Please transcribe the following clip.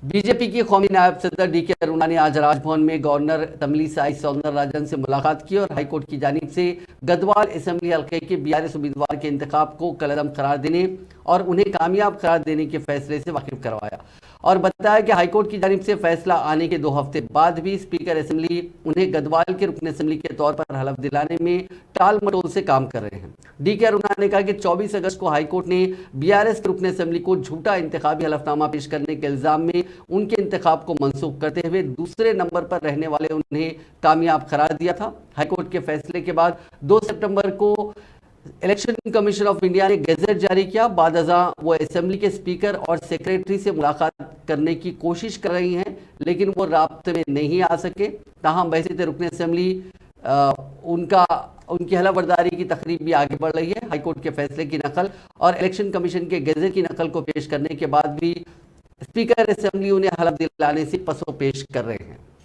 B J پی کی قومی نائب صدر ڈی کے اروڑہ نے آج راج بھون میں گورنر تملی سائی سوندر راجن سے ملاقات کی اور ہائی کورٹ کی جانب سے گدوال اسمبلی حلقے کے BRS امیدوار کے انتخاب کو کالعدم قرار دینے اور انہیں کامیاب قرار دینے کے فیصلے سے واقف کروایا اور بتایا کہ ہائی کورٹ کی جانب سے فیصلہ آنے کے 2 ہفتے بعد بھی اسپیکر اسمبلی انہیں گدوال کے رکن اسمبلی کے طور پر حلف دلانے میں ٹال مٹول سے کام کر رہے ہیں۔ ڈی کے اروڑہ نے کہا کہ 24 اگست کو ہائی کورٹ نے BRS کے رکن اسمبلی کو جھوٹا انتخابی حلف نامہ پیش کرنے کے الزام میں ان کے انتخاب کو منسوخ کرتے ہوئے دوسرے نمبر پر رہنے والے انہیں کامیاب قرار دیا تھا۔ ہائی کورٹ کے فیصلے کے بعد 2 سپٹمبر کو الیکشن کمیشن آف انڈیا نے گیزٹ جاری کیا۔ بعد ازاں وہ اسمبلی کے اسپیکر اور سیکریٹری سے ملاقات کرنے کی کوشش کر رہی ہیں لیکن وہ رابطے میں نہیں آ سکے۔ تاہم بحیثیت رکن اسمبلی ان کی حلف برداری کی تقریب بھی آگے بڑھ رہی ہے۔ ہائی کورٹ کے فیصلے کی نقل اور الیکشن کمیشن کے گیزٹ کی نقل کو پیش کرنے کے بعد بھی اسپیکر اسمبلی انہیں حلف دلانے سے پسو پیش کر رہے ہیں۔